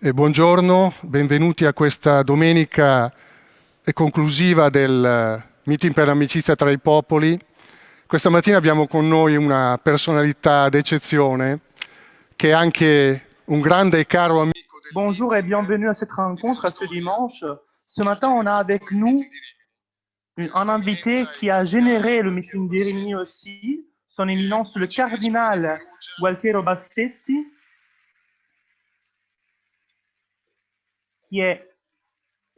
E buongiorno, benvenuti a questa domenica conclusiva del meeting per l'amicizia tra i popoli. Questa mattina abbiamo con noi una personalità d'eccezione che è anche un grande e caro amico del Bonjour et bienvenue à cette rencontre, à ce dimanche. Ce matin, on a avec nous un invité qui a généré le meeting d'Érémie aussi, son éminence le cardinal Gualtiero Bassetti, qui est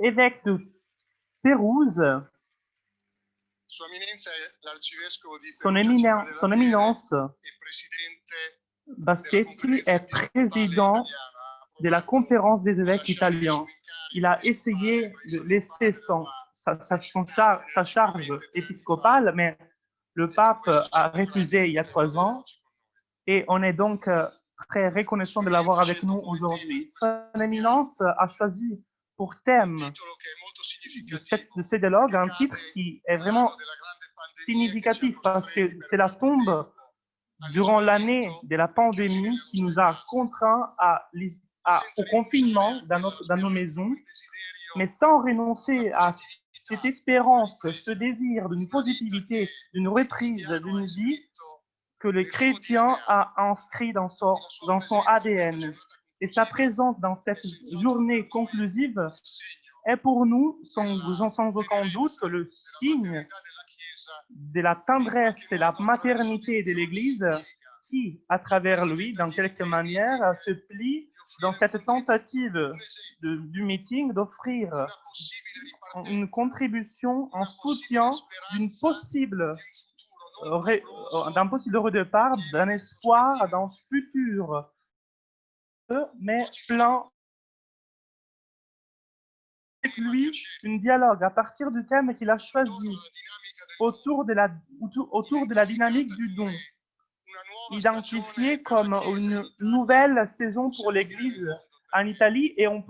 évêque de Pérouse. Son éminence Bassetti est président de la conférence des évêques italiens. Il a essayé de laisser sa charge épiscopale, mais le pape a refusé il y a 3 ans et on est donc très reconnaissant de l'avoir avec nous aujourd'hui. Son éminence a choisi pour thème de ces dialogues un titre qui est vraiment significatif parce que c'est la tombe durant l'année de la pandémie qui nous a contraints au confinement dans nos maisons, mais sans renoncer à cette espérance, ce désir d'une positivité, d'une reprise, d'une vie que le chrétien a inscrit dans son ADN. Et sa présence dans cette journée conclusive est pour nous, sans aucun doute, le signe de la tendresse et la maternité de l'Église qui, à travers lui, dans quelque manière, se plie dans cette tentative du meeting d'offrir une contribution en soutien d'un possible redépart, d'un espoir, d'un futur, mais plein avec lui un dialogue à partir du thème qu'il a choisi autour de la dynamique du don, identifié comme une nouvelle saison pour l'Église en Italie et nous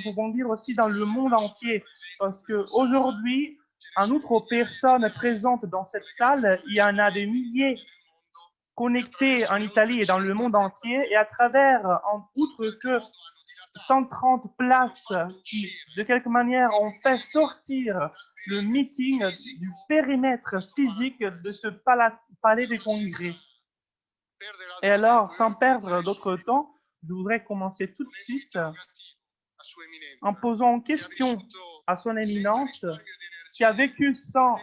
pouvons dire aussi dans le monde entier, parce qu'aujourd'hui, en outre aux personnes présentes dans cette salle, il y en a des milliers connectés en Italie et dans le monde entier, et à travers, en outre que 130 places qui, de quelque manière, ont fait sortir le meeting du périmètre physique de ce palais des congrès. Et alors, sans perdre d'autre temps, je voudrais commencer tout de suite en posant une question à son éminence qui a vécu sans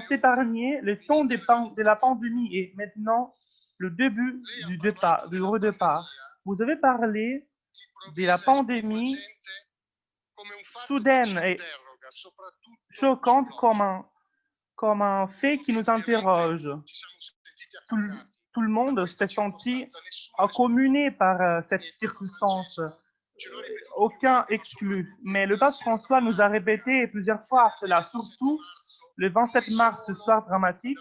s'épargner le temps de la pandémie et maintenant le début du redépart. Vous avez parlé de la pandémie soudaine et choquante comme un fait qui nous interroge. Tout le monde s'est senti communé par cette circonstance, aucun exclu. Mais le pape François nous a répété plusieurs fois cela, surtout le 27 mars, ce soir dramatique.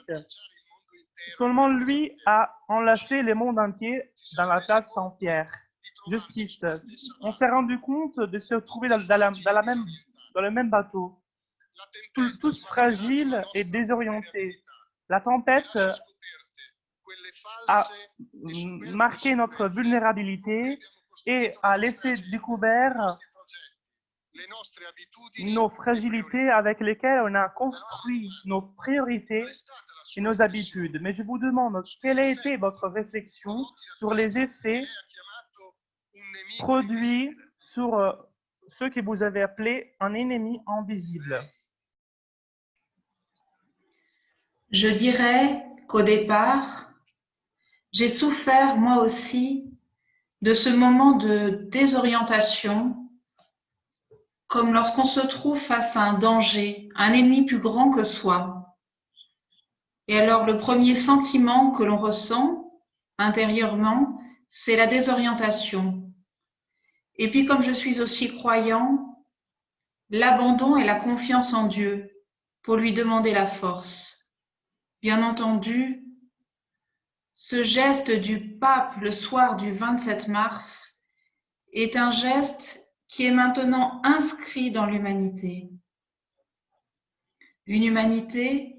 Seulement lui a enlacé le monde entier dans la place Saint-Pierre. Je cite, « On s'est rendu compte de se retrouver dans le même bateau, tous fragiles et désorientés. La tempête a marqué notre vulnérabilité et a laissé découvert nos fragilités avec lesquelles on a construit nos priorités et nos habitudes. Mais je vous demande, quelle a été votre réflexion sur les effets produits sur ce que vous avez appelé un ennemi invisible? Je dirais qu'au départ, j'ai souffert moi aussi de ce moment de désorientation, comme lorsqu'on se trouve face à un danger, un ennemi plus grand que soi. Et alors le premier sentiment que l'on ressent intérieurement, c'est la désorientation. Et puis comme je suis aussi croyant, l'abandon et la confiance en Dieu pour lui demander la force. Bien entendu, ce geste du pape le soir du 27 mars est un geste qui est maintenant inscrit dans l'humanité. Une humanité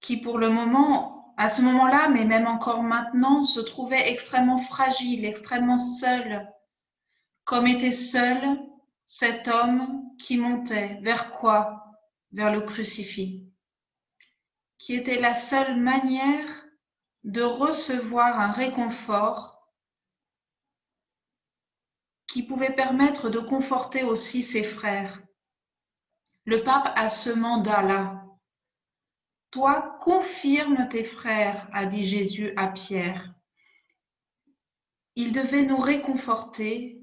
qui pour le moment, à ce moment-là, mais même encore maintenant, se trouvait extrêmement fragile, extrêmement seule, comme était seul cet homme qui montait vers quoi? Vers le crucifix, qui était la seule manière de recevoir un réconfort qui pouvait permettre de conforter aussi ses frères. Le pape a ce mandat-là. Toi, confirme tes frères, a dit Jésus à Pierre. Il devait nous réconforter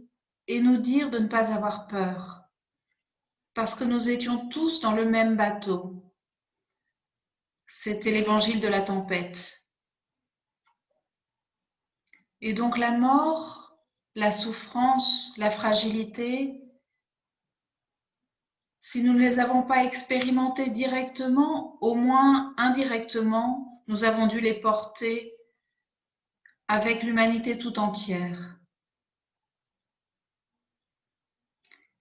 et nous dire de ne pas avoir peur, parce que nous étions tous dans le même bateau. C'était l'évangile de la tempête. Et donc la mort, la souffrance, la fragilité, si nous ne les avons pas expérimentées directement, au moins indirectement, nous avons dû les porter avec l'humanité tout entière.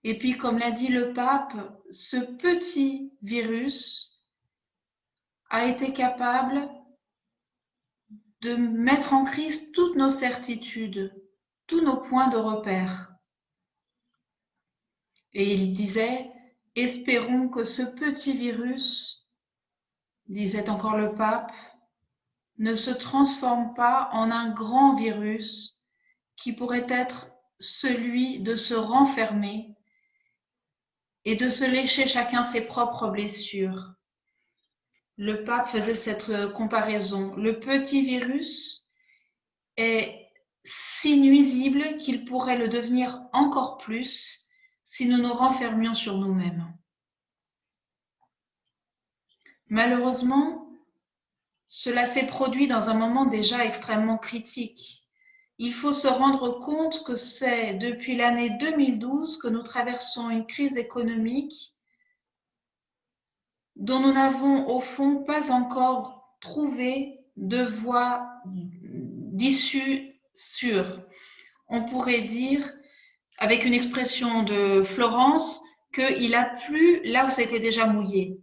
Et puis, comme l'a dit le pape, ce petit virus a été capable de mettre en crise toutes nos certitudes, tous nos points de repère. Et il disait, espérons que ce petit virus, disait encore le pape, ne se transforme pas en un grand virus qui pourrait être celui de se renfermer et de se lécher chacun ses propres blessures. Le pape faisait cette comparaison. Le petit virus est si nuisible qu'il pourrait le devenir encore plus si nous nous renfermions sur nous-mêmes. Malheureusement, cela s'est produit dans un moment déjà extrêmement critique. Il faut se rendre compte que c'est depuis l'année 2012 que nous traversons une crise économique dont nous n'avons au fond pas encore trouvé de voie d'issue sûre. On pourrait dire, avec une expression de Florence, qu'il a plu là où c'était déjà mouillé.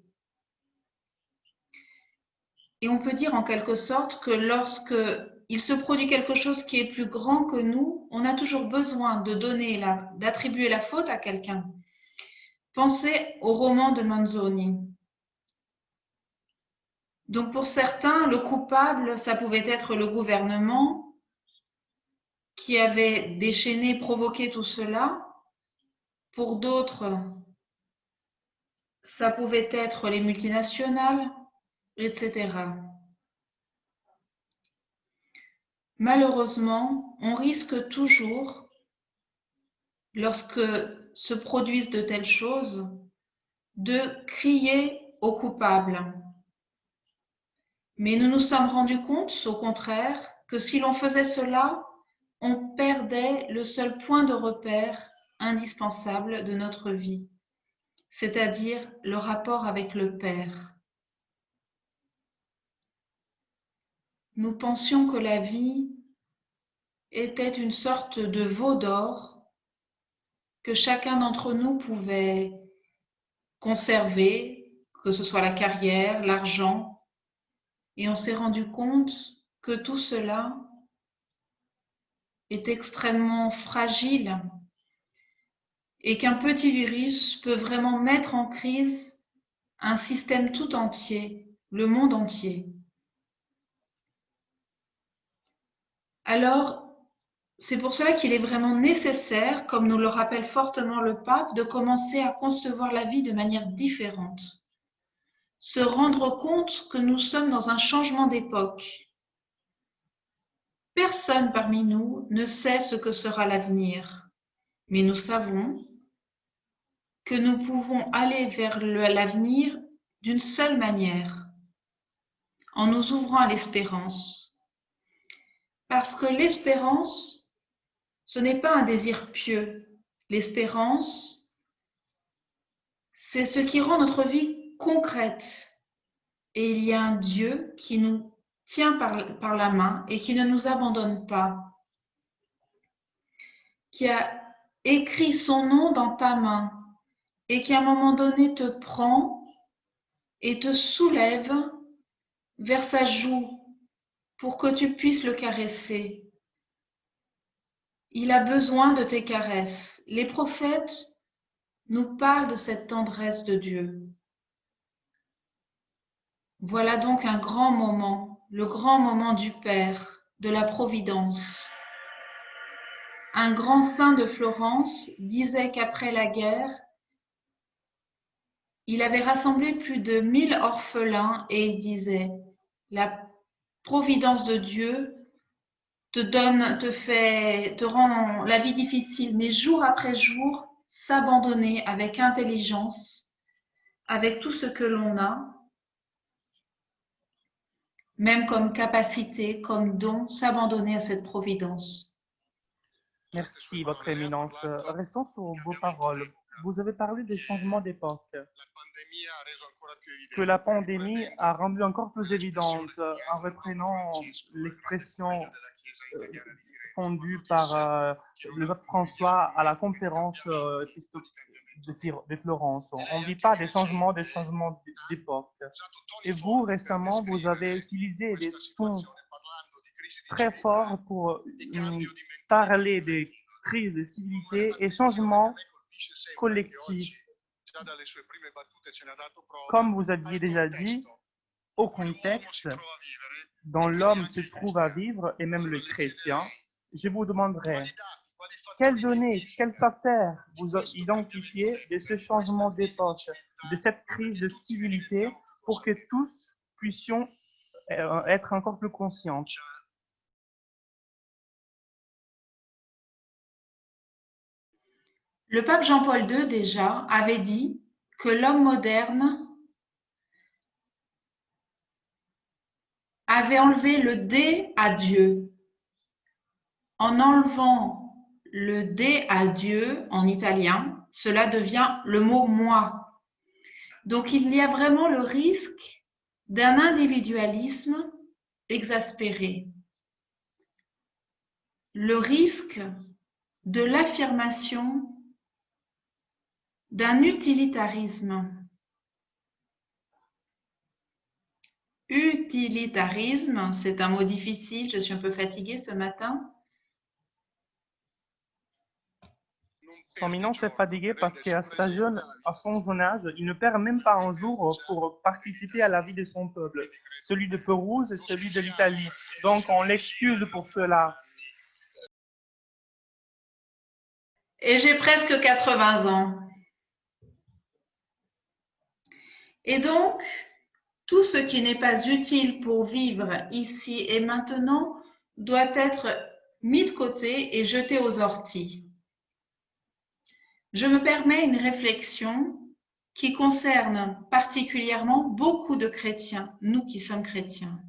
Et on peut dire en quelque sorte que lorsque il se produit quelque chose qui est plus grand que nous, on a toujours besoin d'attribuer la faute à quelqu'un. Pensez au roman de Manzoni. Donc pour certains, le coupable, ça pouvait être le gouvernement qui avait déchaîné, provoqué tout cela. Pour d'autres, ça pouvait être les multinationales, etc. Malheureusement, on risque toujours, lorsque se produisent de telles choses, de crier au coupable. Mais nous nous sommes rendus compte, au contraire, que si l'on faisait cela, on perdait le seul point de repère indispensable de notre vie, c'est-à-dire le rapport avec le Père. Nous pensions que la vie était une sorte de veau d'or que chacun d'entre nous pouvait conserver, que ce soit la carrière, l'argent, et on s'est rendu compte que tout cela est extrêmement fragile et qu'un petit virus peut vraiment mettre en crise un système tout entier, le monde entier. Alors, c'est pour cela qu'il est vraiment nécessaire, comme nous le rappelle fortement le pape, de commencer à concevoir la vie de manière différente. Se rendre compte que nous sommes dans un changement d'époque. Personne parmi nous ne sait ce que sera l'avenir, mais nous savons que nous pouvons aller vers l'avenir d'une seule manière, en nous ouvrant à l'espérance. Parce que l'espérance, ce n'est pas un désir pieux. L'espérance, c'est ce qui rend notre vie concrète. Et il y a un Dieu qui nous tient par la main et qui ne nous abandonne pas, qui a écrit son nom dans ta main et qui à un moment donné te prend et te soulève vers sa joue pour que tu puisses le caresser. Il a besoin de tes caresses. Les prophètes nous parlent de cette tendresse de Dieu. Voilà donc un grand moment, le grand moment du Père, de la Providence. Un grand saint de Florence disait qu'après la guerre, il avait rassemblé plus de 1000 orphelins et il disait, la providence de Dieu te rend la vie difficile, mais jour après jour, s'abandonner avec intelligence, avec tout ce que l'on a, même comme capacité, comme don, s'abandonner à cette providence. Merci, Votre Éminence. Restons sur vos paroles. Vous avez parlé des changements d'époque, que la pandémie a rendu encore plus évidente en reprenant l'expression fondue par le pape François à la conférence de Florence. On ne vit pas des changements d'époque. Et vous, récemment, vous avez utilisé des tons très forts pour parler des crises de civilité et changements collectifs. Comme vous aviez déjà dit, au contexte dont l'homme se trouve à vivre, et même le chrétien, je vous demanderai quelles données, quels facteurs vous identifiez de ce changement d'époque, de cette crise de civilité, pour que tous puissions être encore plus conscients. Le pape Jean-Paul II, déjà, avait dit que l'homme moderne avait enlevé le D à Dieu. En enlevant le D à Dieu en italien, cela devient le mot moi. Donc il y a vraiment le risque d'un individualisme exaspéré, le risque de l'affirmation d'un utilitarisme. Utilitarisme, c'est un mot difficile, je suis un peu fatiguée ce matin. Son Éminence est fatigué parce qu'à son jeune âge, il ne perd même pas un jour pour participer à la vie de son peuple, celui de Pérouse et celui de l'Italie. Donc on l'excuse pour cela. Et j'ai presque 80 ans. Et donc, tout ce qui n'est pas utile pour vivre ici et maintenant doit être mis de côté et jeté aux orties. Je me permets une réflexion qui concerne particulièrement beaucoup de chrétiens, nous qui sommes chrétiens.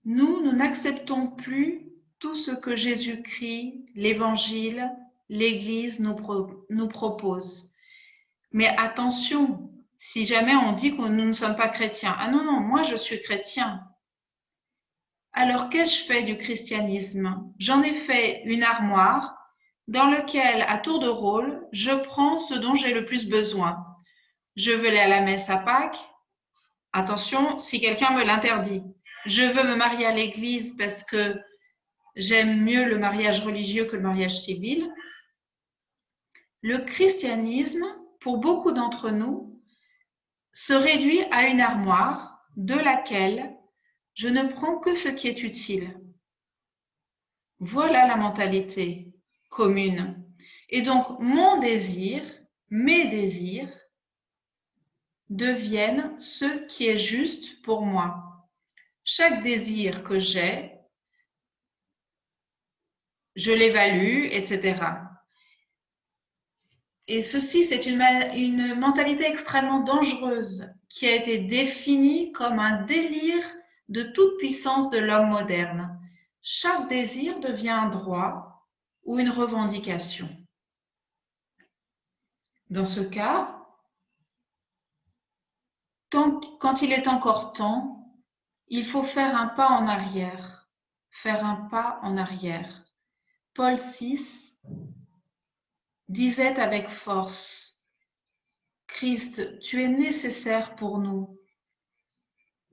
Nous n'acceptons plus tout ce que Jésus-Christ, l'Évangile, l'Église nous propose. Mais attention, si jamais on dit que nous ne sommes pas chrétiens, ah non, non, moi je suis chrétien. Alors qu'ai-je fait du christianisme? J'en ai fait une armoire dans laquelle, à tour de rôle, je prends ce dont j'ai le plus besoin. Je veux aller à la messe à Pâques. Attention, si quelqu'un me l'interdit. Je veux me marier à l'église parce que j'aime mieux le mariage religieux que le mariage civil. Le christianisme, pour beaucoup d'entre nous, se réduit à une armoire de laquelle je ne prends que ce qui est utile. Voilà la mentalité commune. Et donc, mon désir, mes désirs, deviennent ce qui est juste pour moi. Chaque désir que j'ai, je l'évalue, etc. Et ceci, c'est une mentalité extrêmement dangereuse qui a été définie comme un délire de toute puissance de l'homme moderne. Chaque désir devient un droit ou une revendication. Dans ce cas, quand il est encore temps, il faut faire un pas en arrière. Faire un pas en arrière. Paul VI disait avec force, Christ, tu es nécessaire pour nous.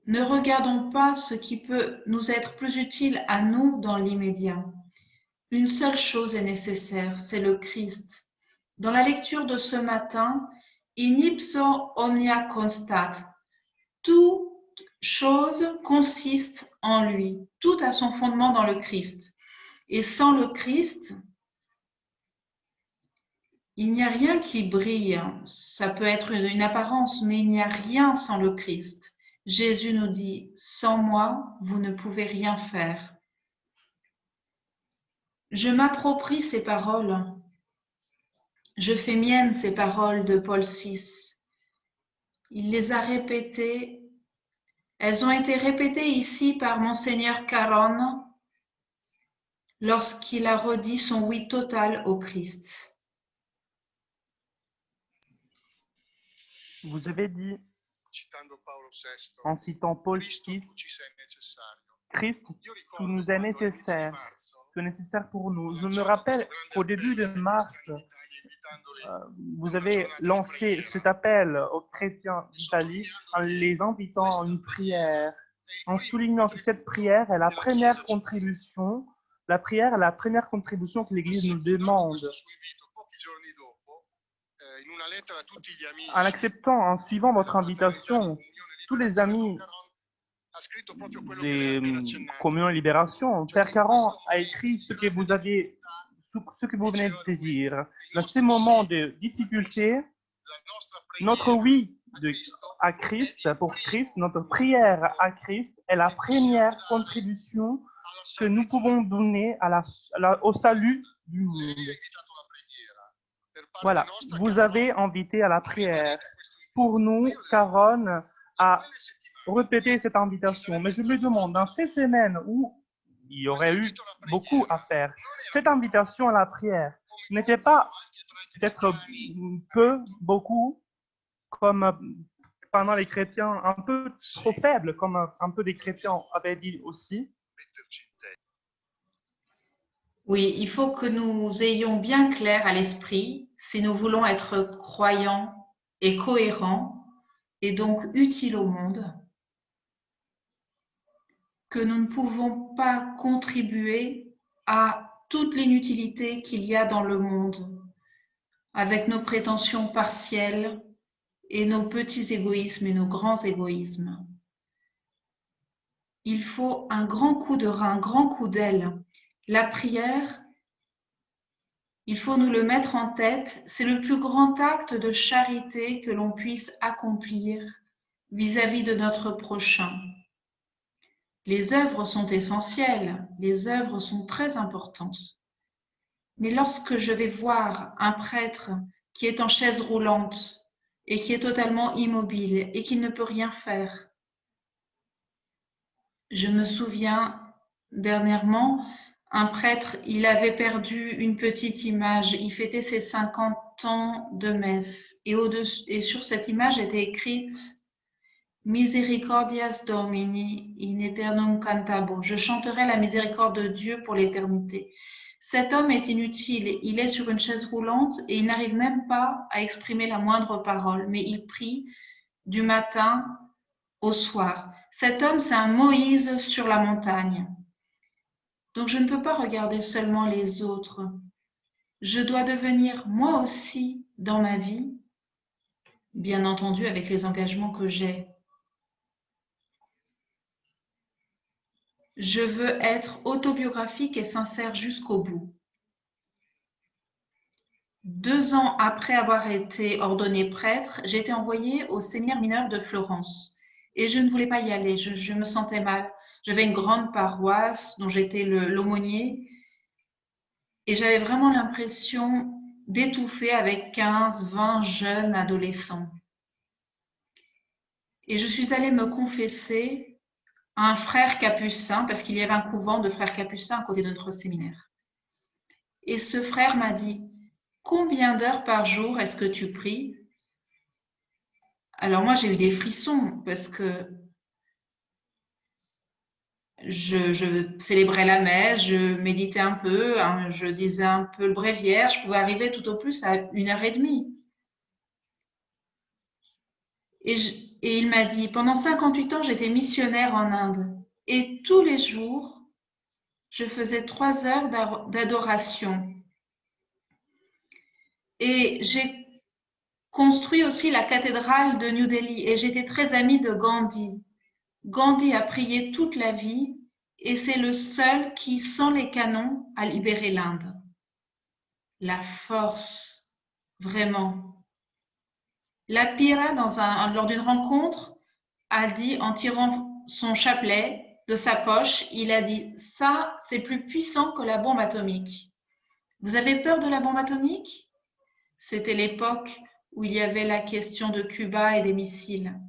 Ne regardons pas ce qui peut nous être plus utile à nous dans l'immédiat. Une seule chose est nécessaire, c'est le Christ. Dans la lecture de ce matin, in ipso omnia constat, toute chose consiste en lui, tout a son fondement dans le Christ. Et sans le Christ, il n'y a rien qui brille. Ça peut être une apparence, mais il n'y a rien sans le Christ. Jésus nous dit, sans moi, vous ne pouvez rien faire. Je m'approprie ces paroles. Je fais miennes ces paroles de Paul VI. Il les a répétées. Elles ont été répétées ici par Monseigneur Caron lorsqu'il a redit son oui total au Christ. Vous avez dit, en citant Paul VI, Christ, tout nous est nécessaire, tout est nécessaire pour nous. Je me rappelle qu'au début de mars, vous avez lancé cet appel aux chrétiens d'Italie en les invitant à une prière, en soulignant que cette prière est la première contribution, la prière est la première contribution que l'Église nous demande. En acceptant, en suivant votre invitation, tous les amis des Communions et Libération, Père Caron a écrit ce que vous venez de dire. Dans ces moments de difficulté, notre oui à Christ, pour Christ, notre prière à Christ est la première contribution que nous pouvons donner au salut du monde. Voilà, vous avez invité à la prière. Pour nous, Caron a répété cette invitation. Mais je me demande, dans ces semaines où il y aurait eu beaucoup à faire, cette invitation à la prière n'était pas peut-être beaucoup, comme pendant les chrétiens, un peu trop faible, comme un peu des chrétiens avaient dit aussi. Oui, il faut que nous ayons bien clair à l'esprit si nous voulons être croyants et cohérents et donc utiles au monde, que nous ne pouvons pas contribuer à toute l'inutilité qu'il y a dans le monde avec nos prétentions partielles et nos petits égoïsmes et nos grands égoïsmes. Il faut un grand coup de rein, un grand coup d'aile. La prière, il faut nous le mettre en tête, c'est le plus grand acte de charité que l'on puisse accomplir vis-à-vis de notre prochain. Les œuvres sont essentielles, les œuvres sont très importantes. Mais lorsque je vais voir un prêtre qui est en chaise roulante et qui est totalement immobile et qui ne peut rien faire, je me souviens dernièrement, un prêtre, il avait perdu une petite image, il fêtait ses 50 ans de messe et sur cette image était écrite Misericordias Domini in aeternum cantabo. Je chanterai la miséricorde de Dieu pour l'éternité. Cet homme est inutile, il est sur une chaise roulante et il n'arrive même pas à exprimer la moindre parole, mais il prie du matin au soir. Cet homme, c'est un Moïse sur la montagne. Donc je ne peux pas regarder seulement les autres. Je dois devenir moi aussi dans ma vie, bien entendu avec les engagements que j'ai. Je veux être autobiographique et sincère jusqu'au bout. 2 ans après avoir été ordonnée prêtre, j'ai été envoyée au séminaire mineur de Florence et je ne voulais pas y aller, je me sentais mal. J'avais une grande paroisse dont j'étais l'aumônier et j'avais vraiment l'impression d'étouffer avec 15, 20 jeunes adolescents. Et je suis allée me confesser à un frère capucin, parce qu'il y avait un couvent de frères capucins à côté de notre séminaire. Et ce frère m'a dit, combien d'heures par jour est-ce que tu pries? Alors moi, j'ai eu des frissons parce que je célébrais la messe, je méditais un peu, hein, je disais un peu le bréviaire, je pouvais arriver tout au plus à 1h30. Et Et il m'a dit, pendant 58 ans, j'étais missionnaire en Inde. Et tous les jours, je faisais 3 heures d'adoration. Et j'ai construit aussi la cathédrale de New Delhi et j'étais très amie de Gandhi. Gandhi a prié toute la vie et c'est le seul qui, sans les canons, a libéré l'Inde. La force, vraiment. La Pira, lors d'une rencontre, a dit, en tirant son chapelet de sa poche, il a dit « Ça, c'est plus puissant que la bombe atomique. Vous avez peur de la bombe atomique ?» C'était l'époque où il y avait la question de Cuba et des missiles.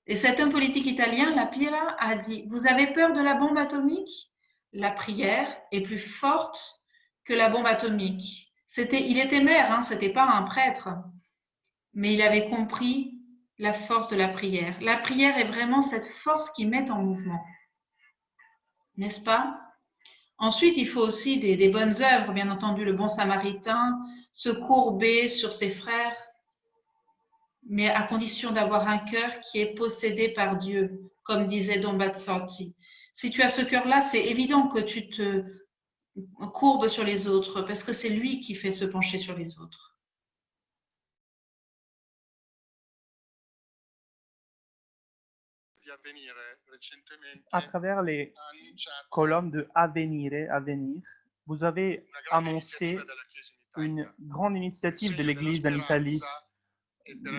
Et cet homme politique italien, la Pira, a dit « Vous avez peur de la bombe atomique ? La prière est plus forte que la bombe atomique. » Il était maire, hein, c'était pas un prêtre, mais il avait compris la force de la prière. La prière est vraiment cette force qui met en mouvement, n'est-ce pas? Ensuite, il faut aussi des bonnes œuvres, bien entendu, le bon samaritain, se courber sur ses frères, mais à condition d'avoir un cœur qui est possédé par Dieu, comme disait Don Bazzotti. Si tu as ce cœur-là, c'est évident que tu te courbes sur les autres, parce que c'est lui qui fait se pencher sur les autres. À travers les colonnes de Avenir, vous avez annoncé une grande initiative de l'Église en Italie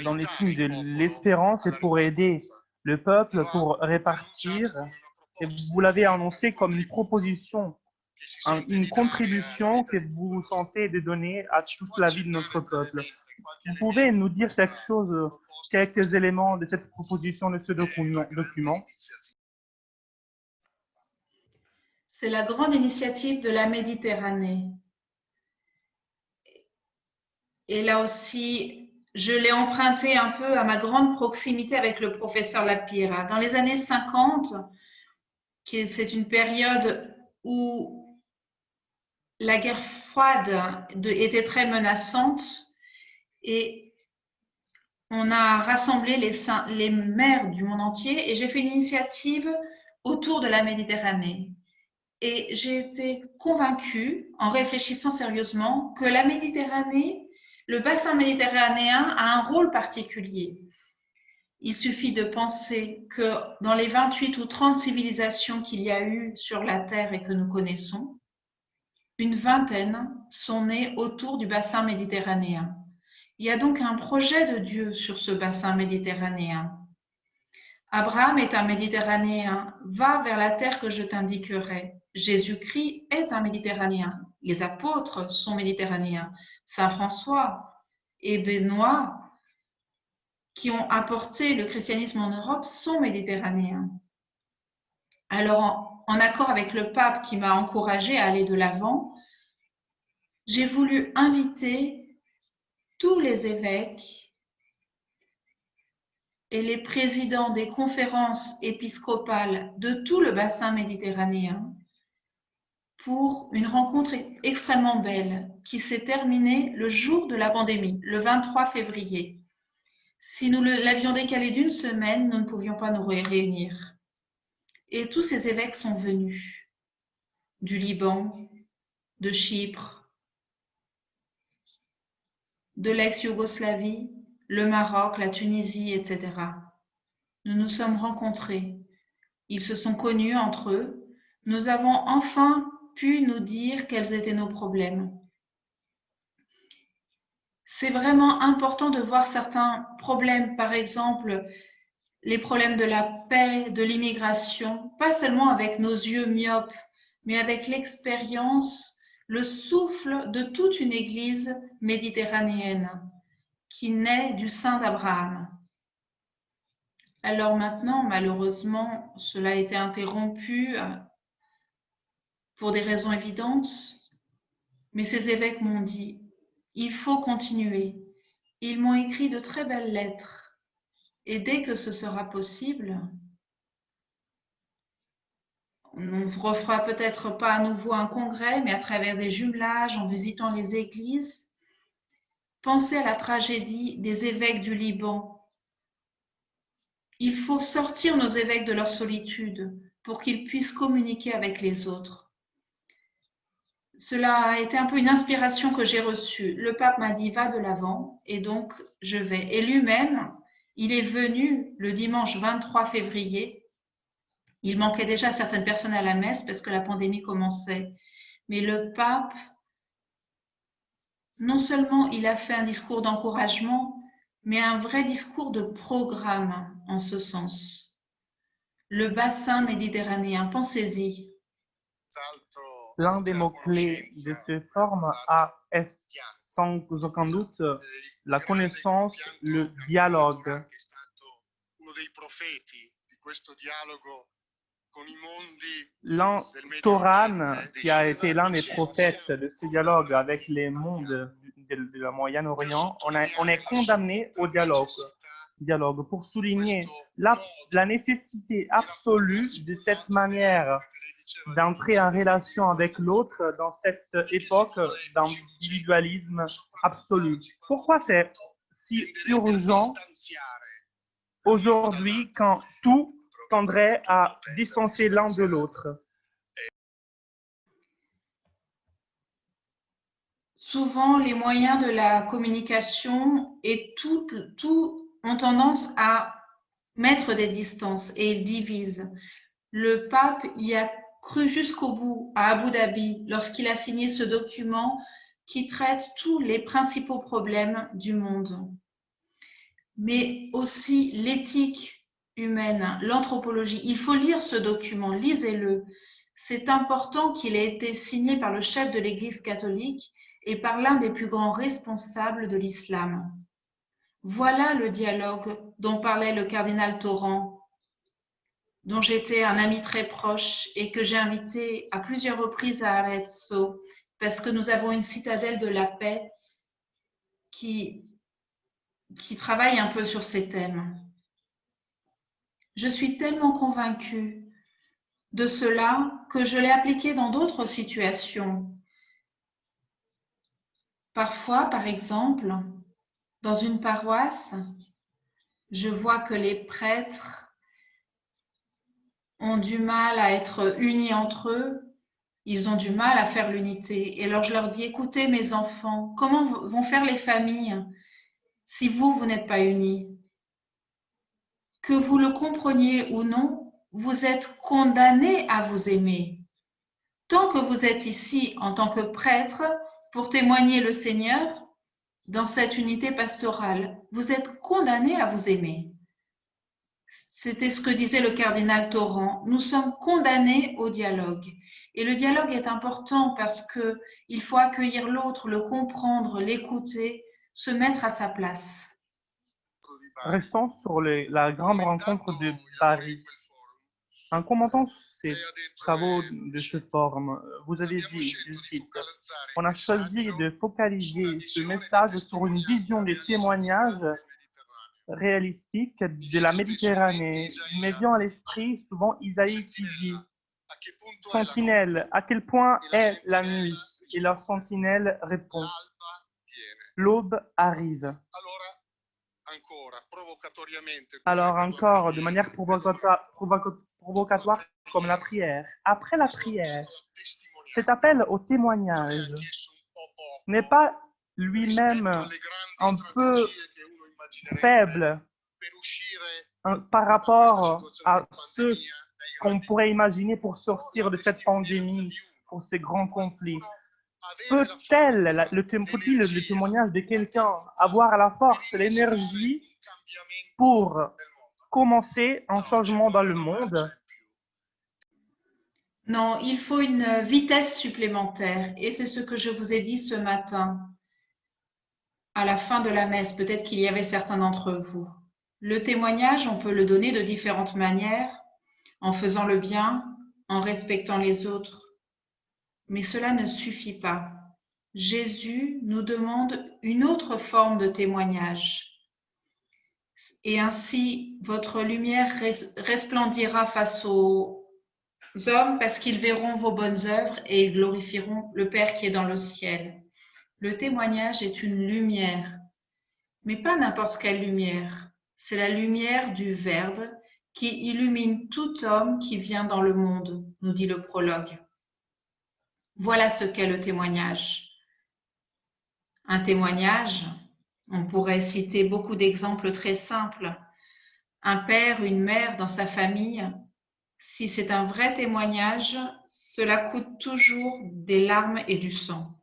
dans les signes de l'espérance et pour aider le peuple, pour répartir. Et vous l'avez annoncé comme une proposition, une contribution que vous vous sentez de donner à toute la vie de notre peuple. Vous pouvez nous dire quelque chose, quelques éléments de cette proposition, de ce document? C'est la grande initiative de la Méditerranée. Et là aussi, je l'ai emprunté un peu à ma grande proximité avec le professeur Lapira. Dans les années 50, c'est une période où la guerre froide était très menaçante et on a rassemblé les mers du monde entier et j'ai fait une initiative autour de la Méditerranée. Et j'ai été convaincue, en réfléchissant sérieusement, que la Méditerranée, le bassin méditerranéen a un rôle particulier. Il suffit de penser que dans les 28 ou 30 civilisations qu'il y a eu sur la Terre et que nous connaissons, une vingtaine sont nées autour du bassin méditerranéen. Il y a donc un projet de Dieu sur ce bassin méditerranéen. Abraham est un Méditerranéen, va vers la terre que je t'indiquerai. Jésus-Christ est un Méditerranéen, les apôtres sont méditerranéens, Saint François et Benoît, qui ont apporté le christianisme en Europe, sont méditerranéens. Alors, en accord avec le pape qui m'a encouragé à aller de l'avant, j'ai voulu inviter tous les évêques et les présidents des conférences épiscopales de tout le bassin méditerranéen pour une rencontre extrêmement belle qui s'est terminée le jour de la pandémie, le 23 février. Si nous l'avions décalé d'une semaine, nous ne pouvions pas nous réunir. Et tous ces évêques sont venus du Liban, de Chypre, de l'ex-Yougoslavie, le Maroc, la Tunisie, etc. Nous nous sommes rencontrés. Ils se sont connus entre eux. Nous avons enfin pu nous dire quels étaient nos problèmes. C'est vraiment important de voir certains problèmes, par exemple, les problèmes de la paix, de l'immigration, pas seulement avec nos yeux myopes, mais avec l'expérience, le souffle de toute une église méditerranéenne qui naît du sein d'Abraham. Alors maintenant, malheureusement, cela a été interrompu pour des raisons évidentes, mais ces évêques m'ont dit, il faut continuer. Ils m'ont écrit de très belles lettres et dès que ce sera possible, on ne refera peut-être pas à nouveau un congrès, mais à travers des jumelages, en visitant les églises, pensez à la tragédie des évêques du Liban il faut sortir nos évêques de leur solitude pour qu'ils puissent communiquer avec les autres. Cela a été un peu une inspiration que j'ai reçue. Le pape m'a dit « va de l'avant » et donc je vais. Et lui-même, il est venu le dimanche 23 février. Il manquait déjà certaines personnes à la messe parce que la pandémie commençait. Mais le pape, non seulement il a fait un discours d'encouragement, mais un vrai discours de programme en ce sens. Le bassin méditerranéen, pensez-y. L'un des mots-clés de cette forme est sans aucun doute la connaissance, le dialogue. Toran, qui a été l'un des prophètes de ce dialogue avec les mondes de la Moyen-Orient, on est condamné au dialogue pour souligner la nécessité absolue de cette manière d'entrer en relation avec l'autre dans cette époque d'individualisme absolu. Pourquoi c'est si urgent aujourd'hui quand tout tendrait à distancer l'un de l'autre? Souvent, les moyens de la communication et tout ont tendance à mettre des distances et ils divisent. Le pape y a cru jusqu'au bout à Abu Dhabi lorsqu'il a signé ce document qui traite tous les principaux problèmes du monde. Mais aussi l'éthique humaine, l'anthropologie. Il faut lire ce document, lisez-le. C'est important qu'il ait été signé par le chef de l'Église catholique et par l'un des plus grands responsables de l'islam. Voilà le dialogue dont parlait le cardinal Torrent, dont j'étais un ami très proche et que j'ai invité à plusieurs reprises à Arezzo, parce que nous avons une citadelle de la paix qui travaille un peu sur ces thèmes. Je suis tellement convaincue de cela que je l'ai appliqué dans d'autres situations. Parfois, par exemple, dans une paroisse, je vois que les prêtres ont du mal à être unis entre eux, ils ont du mal à faire l'unité. Et alors je leur dis, écoutez mes enfants, comment vont faire les familles si vous n'êtes pas unis? Que vous le compreniez ou non, vous êtes condamnés à vous aimer. Tant que vous êtes ici en tant que prêtre pour témoigner le Seigneur dans cette unité pastorale, vous êtes condamnés à vous aimer. C'était ce que disait le cardinal Torrent. Nous sommes condamnés au dialogue. Et le dialogue est important parce qu'il faut accueillir l'autre, le comprendre, l'écouter, se mettre à sa place. Restons sur la grande rencontre de Paris. En commentant ces travaux de cette forme, vous avez dit, je cite, « On a choisi de focaliser ce message sur une vision des témoignages réalistiques de la Méditerranée. Il me vient à l'esprit souvent Isaïe qui dit « Sentinelle, à quel point est la nuit ?» Et leur sentinelle répond « L'aube arrive. » Alors encore, de manière provocatoire comme la prière. Après la prière, cet appel au témoignage n'est pas lui-même un peu faible par rapport à ce qu'on pourrait imaginer pour sortir de cette pandémie, pour ces grands conflits. Peut-il, le témoignage de quelqu'un, avoir la force, l'énergie pour commencer un changement dans le monde? Non, il faut une vitesse supplémentaire et c'est ce que je vous ai dit ce matin à la fin de la messe. Peut-être qu'il y avait certains d'entre vous. Le témoignage, on peut le donner de différentes manières, en faisant le bien, en respectant les autres. Mais cela ne suffit pas. Jésus nous demande une autre forme de témoignage. Et ainsi, votre lumière resplendira face aux hommes parce qu'ils verront vos bonnes œuvres et ils glorifieront le Père qui est dans le ciel. Le témoignage est une lumière, mais pas n'importe quelle lumière. c'est la lumière du Verbe qui illumine tout homme qui vient dans le monde, nous dit le prologue. Voilà ce qu'est le témoignage. Un témoignage, on pourrait citer beaucoup d'exemples très simples. Un père, une mère dans sa famille, si c'est un vrai témoignage, cela coûte toujours des larmes et du sang.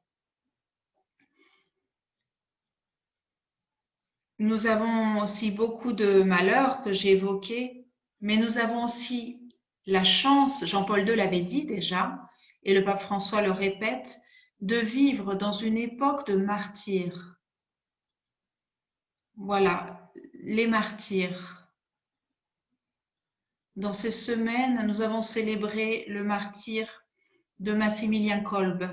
Nous avons aussi beaucoup de malheurs que j'ai évoqués, mais nous avons aussi la chance, Jean-Paul II l'avait dit déjà, et le pape François le répète, de vivre dans une époque de martyrs. Voilà, les martyrs. Dans ces semaines, nous avons célébré le martyre de Massimilien Kolbe.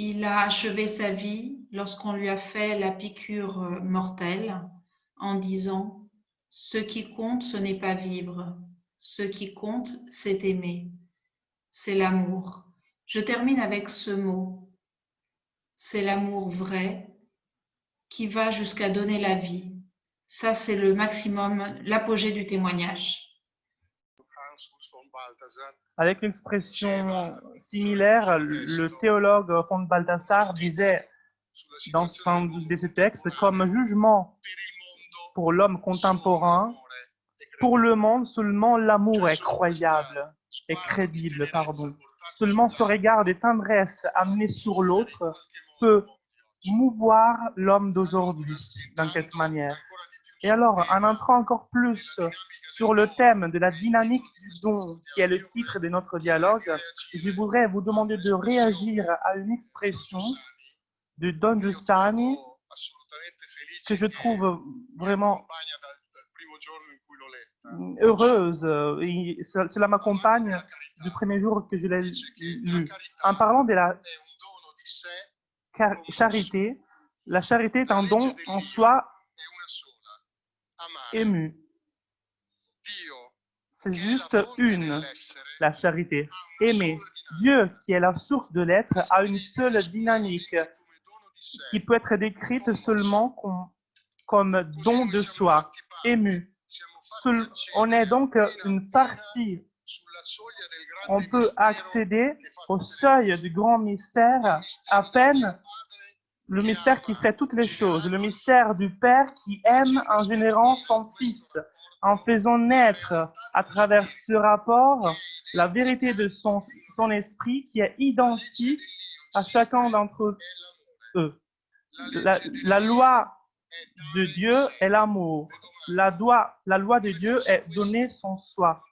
Il a achevé sa vie lorsqu'on lui a fait la piqûre mortelle en disant « Ce qui compte, ce n'est pas vivre. Ce qui compte, c'est aimer. C'est l'amour. » Je termine avec ce mot. C'est l'amour vrai qui va jusqu'à donner la vie. Ça, c'est le maximum, l'apogée du témoignage. Avec une expression similaire, le théologue von Balthasar disait dans un de ses textes, comme jugement pour l'homme contemporain, pour le monde, seulement l'amour est croyable et crédible, Seulement ce regard de tendresse amené sur l'autre peut mouvoir l'homme d'aujourd'hui d'une quelque manière. Et alors, en entrant encore plus sur le thème de la dynamique du don, qui est le titre de notre dialogue, je voudrais vous demander de réagir à une expression de Don Giussani que je trouve vraiment heureuse. Et cela m'accompagne du premier jour que je l'ai lu. En parlant de la charité, la charité est un don en soi ému. C'est juste la charité. Aimer. Dieu, qui est la source de l'être, a une seule dynamique qui peut être décrite seulement comme don de soi, ému. On est donc une partie. On peut accéder au seuil du grand mystère à peine, le mystère qui fait toutes les choses, le mystère du Père qui aime en générant son Fils, en faisant naître à travers ce rapport la vérité de son esprit qui est identique à chacun d'entre eux. La loi de Dieu est l'amour. La loi de Dieu est donner son soi.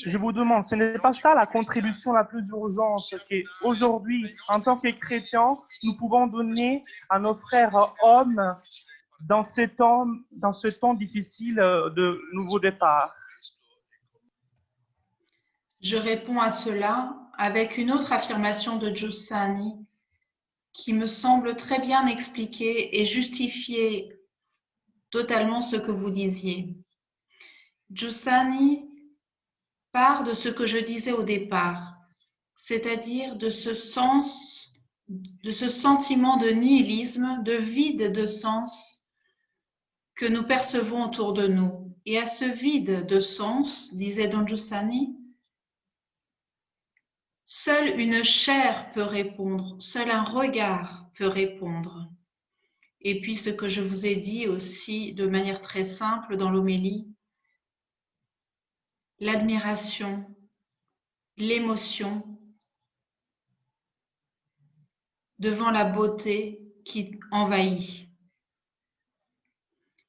Je vous demande, ce n'est pas ça la contribution la plus urgente qu'aujourd'hui, en tant que chrétiens, nous pouvons donner à nos frères hommes dans ce temps difficile de nouveau départ? Je réponds à cela avec une autre affirmation de Giussani qui me semble très bien expliquer et justifier totalement ce que vous disiez. Giussani part de ce que je disais au départ, c'est-à-dire de ce sentiment de nihilisme, de vide de sens que nous percevons autour de nous. Et à ce vide de sens, disait Don Giussani, seule une chair peut répondre, seul un regard peut répondre. Et puis ce que je vous ai dit aussi de manière très simple dans l'homélie, l'admiration, l'émotion devant la beauté qui envahit.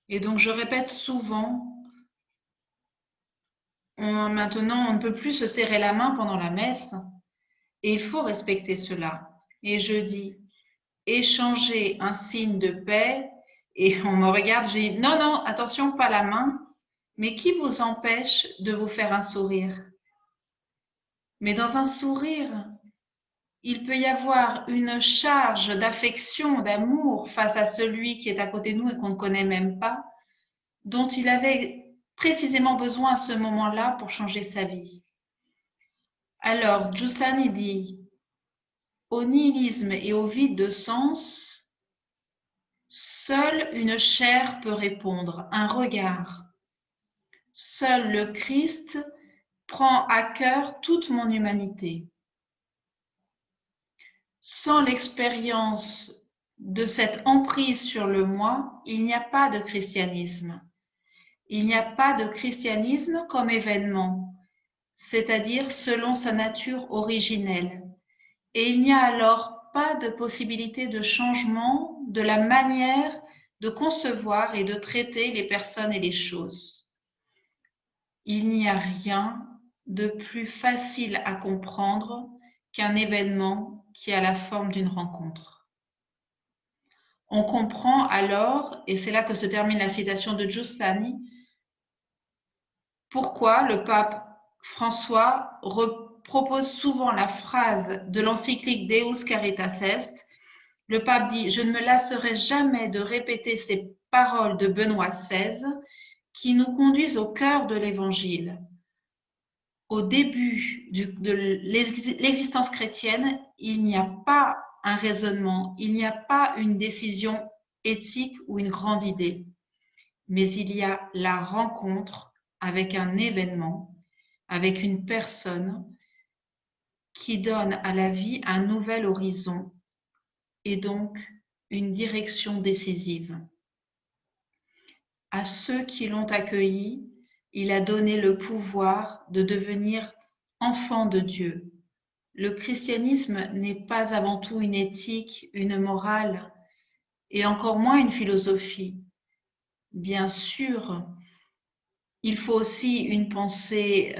Et donc je répète souvent, maintenant on ne peut plus se serrer la main pendant la messe et il faut respecter cela. Et je dis, échanger un signe de paix et on me regarde, je dis, non, non, attention, pas la main. Mais qui vous empêche de vous faire un sourire? Mais dans un sourire, il peut y avoir une charge d'affection, d'amour face à celui qui est à côté de nous et qu'on ne connaît même pas, dont il avait précisément besoin à ce moment-là pour changer sa vie. Alors, Giussani dit, au nihilisme et au vide de sens, Seule une chair peut répondre, un regard. Seul le Christ prend à cœur toute mon humanité. Sans l'expérience de cette emprise sur le moi, il n'y a pas de christianisme. Il n'y a pas de christianisme comme événement, c'est-à-dire selon sa nature originelle. Et il n'y a alors pas de possibilité de changement de la manière de concevoir et de traiter les personnes et les choses. Il n'y a rien de plus facile à comprendre qu'un événement qui a la forme d'une rencontre. On comprend alors, et c'est là que se termine la citation de Giussani, pourquoi le pape François propose souvent la phrase de l'encyclique Deus Caritas Est. Le pape dit « Je ne me lasserai jamais de répéter ces paroles de Benoît XVI qui nous conduisent au cœur de l'Évangile. Au début de l'existence chrétienne, il n'y a pas un raisonnement, il n'y a pas une décision éthique ou une grande idée, mais il y a la rencontre avec un événement, avec une personne qui donne à la vie un nouvel horizon et donc une direction décisive. À ceux qui l'ont accueilli, il a donné le pouvoir de devenir enfants de Dieu. Le christianisme n'est pas avant tout une éthique, une morale, et encore moins une philosophie. Bien sûr, il faut aussi une pensée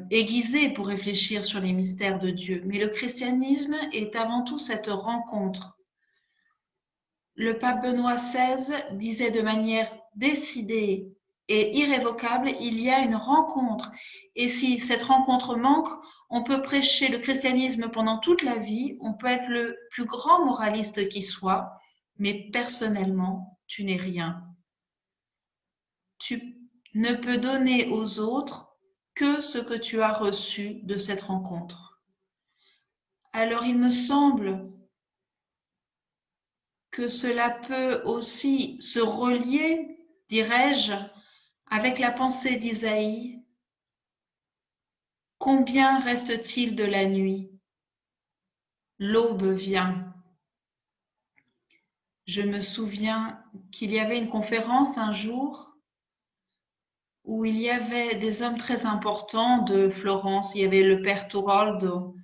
aiguisée pour réfléchir sur les mystères de Dieu, mais le christianisme est avant tout cette rencontre. Le pape Benoît XVI disait de manière décidée et irrévocable, il y a une rencontre. Et si cette rencontre manque, on peut prêcher le christianisme pendant toute la vie, on peut être le plus grand moraliste qui soit, mais personnellement, tu n'es rien. Tu ne peux donner aux autres que ce que tu as reçu de cette rencontre. Alors il me semble que cela peut aussi se relier, dirais-je, avec la pensée d'Isaïe. Combien reste-t-il de la nuit? L'aube vient. Je me souviens qu'il y avait une conférence un jour où il y avait des hommes très importants de Florence. Il y avait le père Turoldo,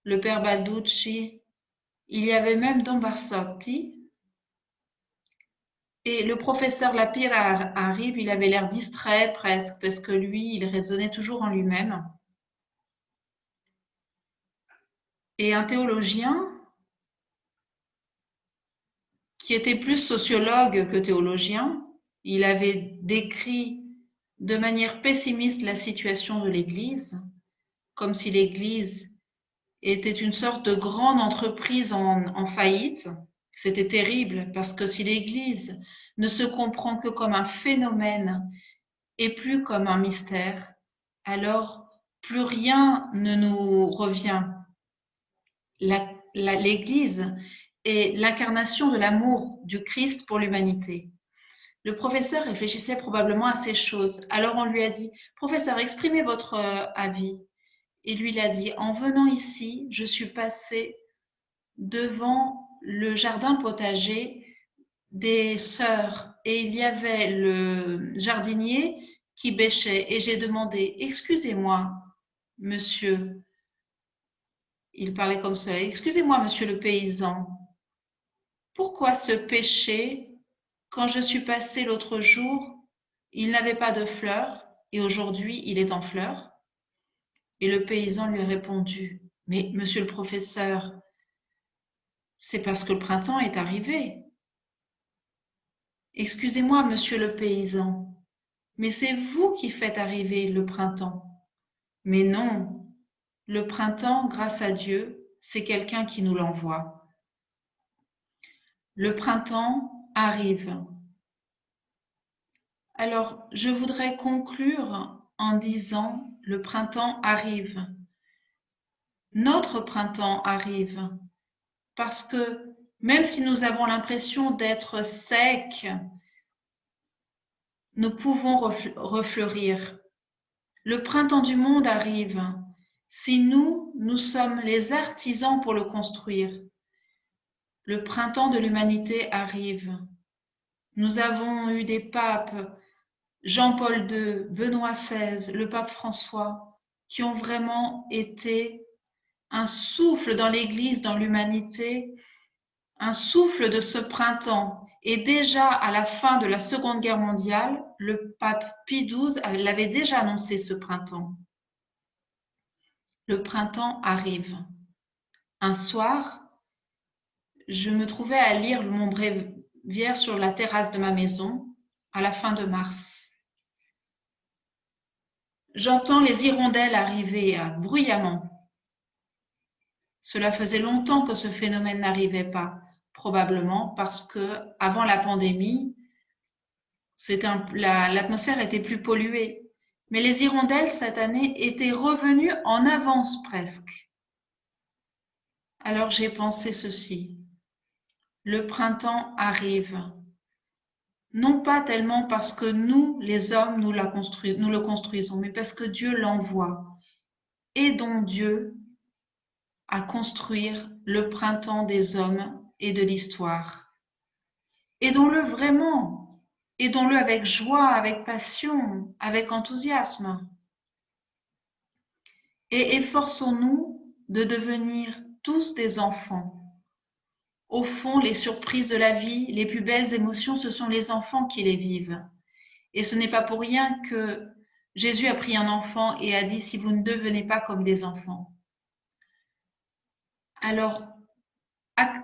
le père Balducci, il y avait même Don Barsotti. Et le professeur Lapire arrive, il avait l'air distrait presque, parce que lui, il raisonnait toujours en lui-même. Et un théologien, qui était plus sociologue que théologien, il avait décrit de manière pessimiste la situation de l'Église, comme si l'Église était une sorte de grande entreprise en faillite. C'était terrible, parce que si l'Église ne se comprend que comme un phénomène et plus comme un mystère, alors plus rien ne nous revient. L'Église est l'incarnation de l'amour du Christ pour l'humanité. Le professeur réfléchissait probablement à ces choses. Alors on lui a dit « Professeur, exprimez votre avis ». Et lui, il a dit « En venant ici, je suis passé devant le jardin potager des sœurs et il y avait le jardinier qui bêchait et j'ai demandé « Excusez-moi, monsieur ». Il parlait comme cela. « Excusez-moi, monsieur le paysan, pourquoi ce péché, quand je suis passé l'autre jour, il n'avait pas de fleurs et aujourd'hui il est en fleurs ?» Et le paysan lui a répondu « Mais monsieur le professeur, c'est parce que le printemps est arrivé. » Excusez-moi, monsieur le paysan, mais c'est vous qui faites arriver le printemps. Mais non, le printemps, grâce à Dieu, c'est quelqu'un qui nous l'envoie. Le printemps arrive. Alors, je voudrais conclure en disant « Le printemps arrive ». Notre printemps arrive parce que Même si nous avons l'impression d'être secs, nous pouvons refleurir. Le printemps du monde arrive. Si nous sommes les artisans pour le construire. Le printemps de l'humanité arrive. Nous avons eu des papes, Jean-Paul II, Benoît XVI, le pape François, qui ont vraiment été un souffle dans l'Église, dans l'humanité, un souffle de ce printemps. Et déjà à la fin de la Seconde Guerre mondiale, le pape Pie XII l'avait déjà annoncé, ce printemps. Le printemps arrive. Un soir, je me trouvais à lire mon bréviaire sur la terrasse de ma maison à la fin de mars. J'entends les hirondelles arriver bruyamment. Cela faisait longtemps que ce phénomène n'arrivait pas, probablement parce que avant la pandémie, l'atmosphère était plus polluée. Mais les hirondelles, cette année, étaient revenues en avance presque. Alors j'ai pensé ceci. Le printemps arrive. Non pas tellement parce que nous, les hommes, nous le construisons, mais parce que Dieu l'envoie. Aidons Dieu à construire le printemps des hommes et de l'histoire. Aidons-le vraiment. Aidons-le avec joie, avec passion, avec enthousiasme. Et efforçons-nous de devenir tous des enfants. Au fond, les surprises de la vie, les plus belles émotions, ce sont les enfants qui les vivent. Et ce n'est pas pour rien que Jésus a pris un enfant et a dit « Si vous ne devenez pas comme des enfants ». Alors,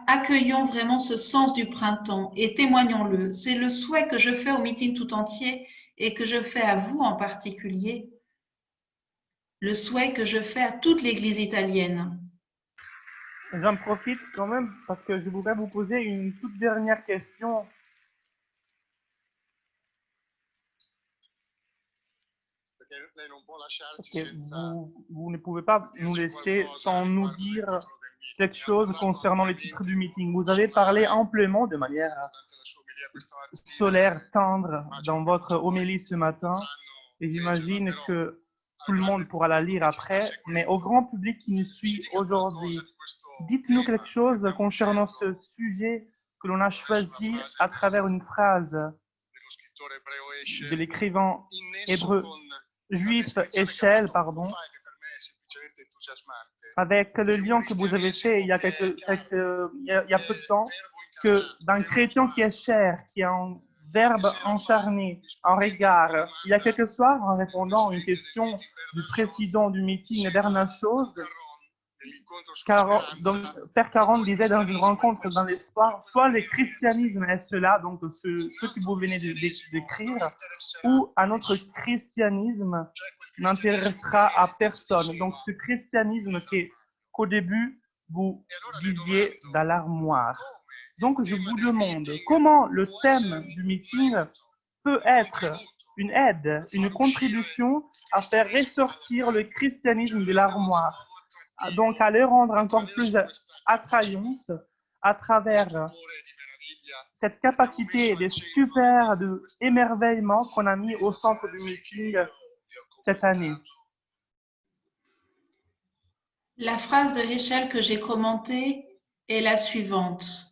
accueillons vraiment ce sens du printemps et témoignons-le. C'est le souhait que je fais au meeting tout entier et que je fais à vous en particulier. Le souhait que je fais à toute l'Église italienne. J'en profite quand même parce que je voudrais vous poser une toute dernière question. Parce que vous ne pouvez pas nous laisser sans nous dire quelque chose concernant les titres du meeting. Vous avez parlé amplement, de manière solaire, tendre, dans votre homélie ce matin, et j'imagine que tout le monde pourra la lire après, mais au grand public qui nous suit aujourd'hui, dites-nous quelque chose concernant ce sujet que l'on a choisi à travers une phrase de l'écrivain hébreu juif Heschel, avec le lien que vous avez fait il y a peu de temps, que d'un chrétien qui est chair, qui est un verbe encharné, un regard. Il y a quelques soirs, en répondant à une question du président du meeting, Bernard Chose, Père Caron disait dans une rencontre dans l'espoir, soit le christianisme est cela, donc ce que vous venez d'écrire, ou un autre christianisme n'intéressera à personne. Donc ce christianisme qu'au début, vous disiez dans l'armoire. Donc je vous demande comment le thème du meeting peut être une aide, une contribution à faire ressortir le christianisme de l'armoire. Donc à le rendre encore plus attrayante à travers cette capacité de super émerveillement qu'on a mis au centre du meeting cette année. La phrase de Heschel que j'ai commentée est la suivante.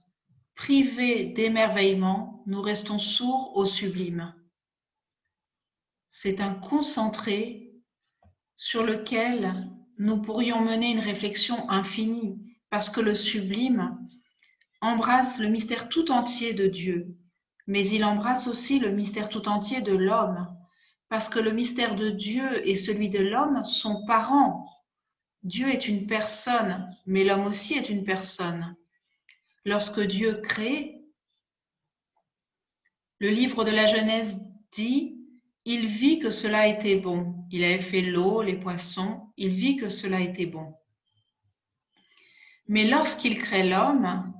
Privés d'émerveillement, nous restons sourds au sublime. C'est un concentré sur lequel nous pourrions mener une réflexion infinie, parce que le sublime embrasse le mystère tout entier de Dieu, mais il embrasse aussi le mystère tout entier de l'homme, parce que le mystère de Dieu et celui de l'homme sont parents. Dieu est une personne, mais l'homme aussi est une personne. Lorsque Dieu crée, le livre de la Genèse dit « Il vit que cela était bon ». Il avait fait l'eau, les poissons, il vit que cela était bon. Mais lorsqu'il crée l'homme,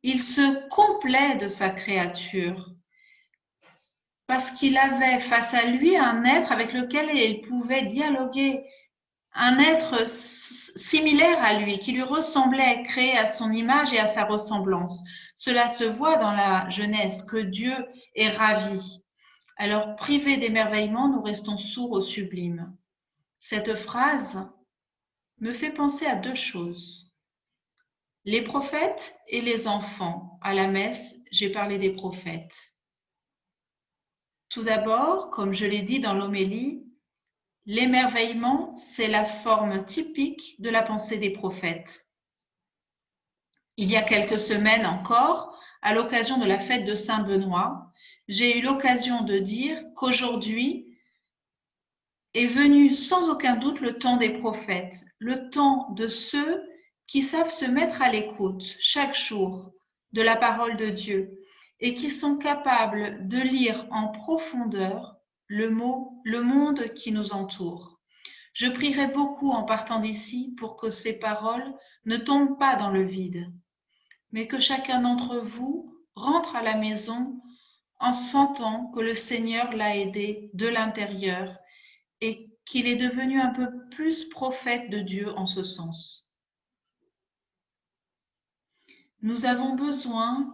il se complaît de sa créature parce qu'il avait face à lui un être avec lequel il pouvait dialoguer, un être similaire à lui, qui lui ressemblait, créé à son image et à sa ressemblance. Cela se voit dans la Genèse, que Dieu est ravi. Alors, privés d'émerveillement, nous restons sourds au sublime. Cette phrase me fait penser à deux choses. Les prophètes et les enfants. À la messe, j'ai parlé des prophètes. Tout d'abord, comme je l'ai dit dans l'homélie, l'émerveillement, c'est la forme typique de la pensée des prophètes. Il y a quelques semaines encore, à l'occasion de la fête de Saint-Benoît, j'ai eu l'occasion de dire qu'aujourd'hui est venu sans aucun doute le temps des prophètes, le temps de ceux qui savent se mettre à l'écoute chaque jour de la parole de Dieu et qui sont capables de lire en profondeur le monde qui nous entoure. Je prierai beaucoup en partant d'ici pour que ces paroles ne tombent pas dans le vide, mais que chacun d'entre vous rentre à la maison en sentant que le Seigneur l'a aidé de l'intérieur et qu'il est devenu un peu plus prophète de Dieu en ce sens. Nous avons besoin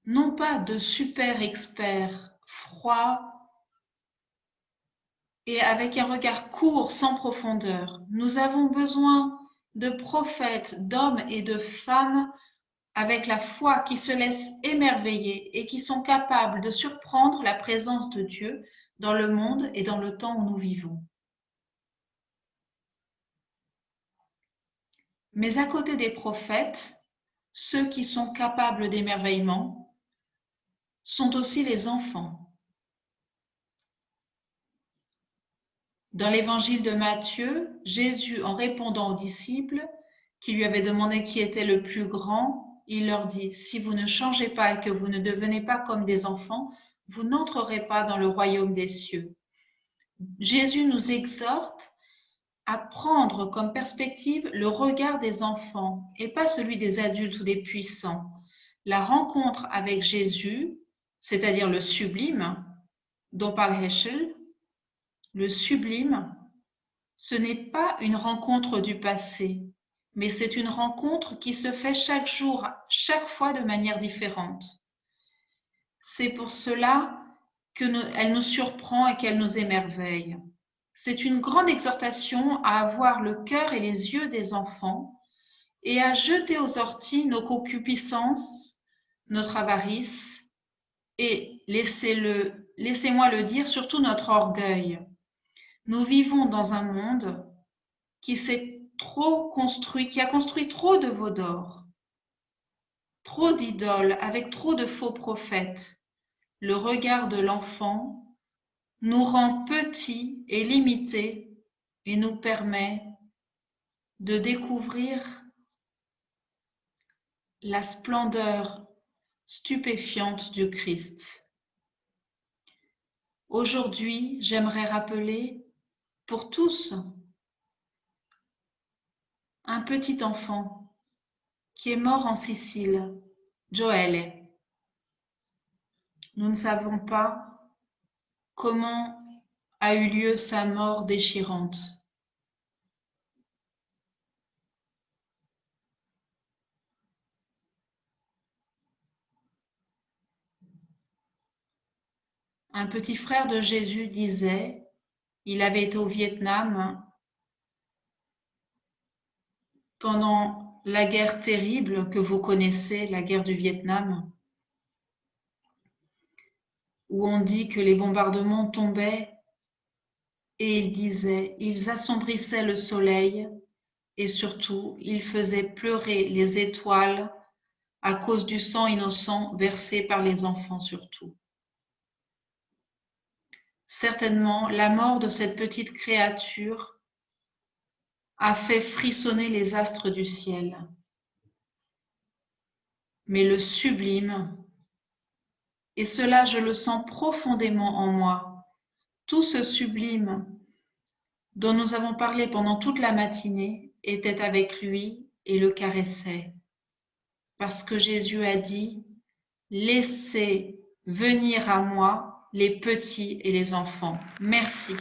non pas de super experts froids et avec un regard court sans profondeur. Nous avons besoin de prophètes, d'hommes et de femmes avec la foi qui se laissent émerveiller et qui sont capables de surprendre la présence de Dieu dans le monde et dans le temps où nous vivons. Mais à côté des prophètes, ceux qui sont capables d'émerveillement sont aussi les enfants. Dans l'évangile de Matthieu, Jésus, en répondant aux disciples qui lui avaient demandé qui était le plus grand, il leur dit « Si vous ne changez pas et que vous ne devenez pas comme des enfants, vous n'entrerez pas dans le royaume des cieux. » Jésus nous exhorte à prendre comme perspective le regard des enfants et pas celui des adultes ou des puissants. La rencontre avec Jésus, c'est-à-dire le sublime, dont parle Heschel, le sublime, ce n'est pas une rencontre du passé, mais c'est une rencontre qui se fait chaque jour, chaque fois de manière différente. C'est pour cela qu'elle nous surprend et qu'elle nous émerveille. C'est une grande exhortation à avoir le cœur et les yeux des enfants et à jeter aux orties nos concupiscences, notre avarice et, laissez-moi le dire, surtout notre orgueil. Nous vivons dans un monde qui a construit trop de veaux d'or, trop d'idoles avec trop de faux prophètes. Le regard de l'enfant nous rend petits et limités et nous permet de découvrir la splendeur stupéfiante du Christ. Aujourd'hui, j'aimerais rappeler pour tous un petit enfant qui est mort en Sicile, Gioele. Nous ne savons pas comment a eu lieu sa mort déchirante. Un petit frère de Jésus disait, il avait été au Vietnam pendant la guerre terrible que vous connaissez, la guerre du Vietnam, où on dit que les bombardements tombaient et il disait, ils assombrissaient le soleil et surtout, ils faisaient pleurer les étoiles à cause du sang innocent versé par les enfants surtout. Certainement, la mort de cette petite créature a fait frissonner les astres du ciel. Mais le sublime, et cela je le sens profondément en moi, tout ce sublime dont nous avons parlé pendant toute la matinée était avec lui et le caressait. Parce que Jésus a dit, laissez venir à moi les petits et les enfants. Merci.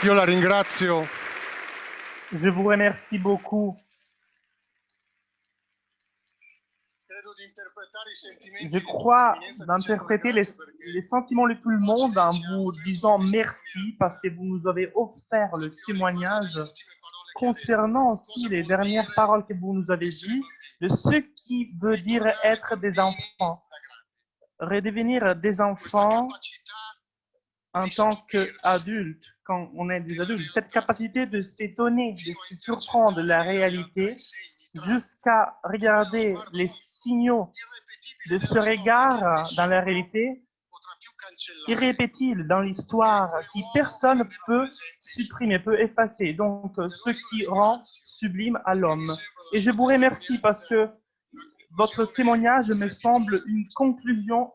Io la ringrazio. Je vous remercie beaucoup. Je crois d'interpréter les sentiments de tout le monde en vous disant merci parce que vous nous avez offert le témoignage concernant aussi les dernières paroles que vous nous avez dites de ce qui veut dire être des enfants. Redevenir des enfants en tant qu'adultes, quand on est des adultes. Cette capacité de s'étonner, de se surprendre de la réalité jusqu'à regarder les signaux de ce regard dans la réalité, irrépétible dans l'histoire, qui personne ne peut supprimer, peut effacer. Donc, ce qui rend sublime à l'homme. Et je vous remercie parce que votre témoignage me semble une conclusion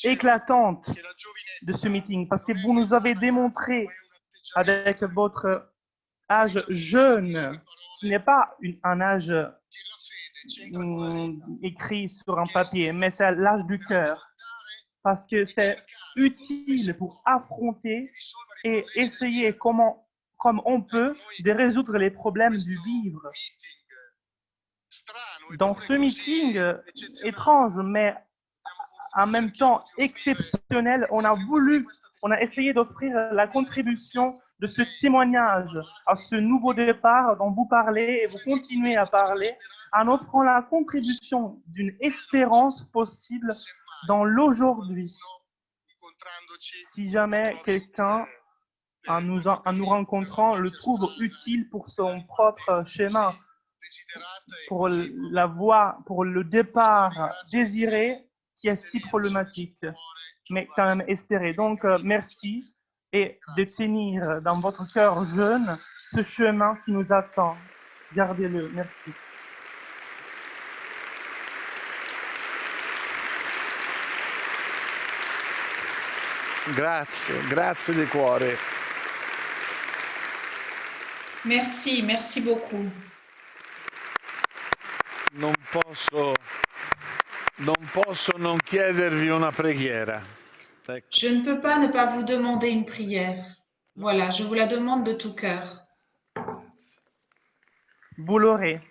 éclatante de ce meeting, parce que vous nous avez démontré avec votre âge jeune, qui n'est pas un âge écrit sur un papier, mais c'est l'âge du cœur, parce que c'est utile pour affronter et essayer comme on peut de résoudre les problèmes du vivre. Dans ce meeting étrange, mais en même temps exceptionnel, on a essayé d'offrir la contribution de ce témoignage à ce nouveau départ dont vous parlez et vous continuez à parler, en offrant la contribution d'une espérance possible dans l'aujourd'hui. Si jamais quelqu'un, en nous rencontrant, le trouve utile pour son propre chemin, pour la voie, pour le départ désiré qui est si problématique, mais quand même espéré. Donc, merci et de tenir dans votre cœur jeune ce chemin qui nous attend. Gardez-le. Merci. Grazie di cuore. Merci beaucoup. Non posso non chiedervi una preghiera. Je ne peux pas ne pas vous demander une prière. Voilà, je vous la demande de tout cœur. Vous l'aurez.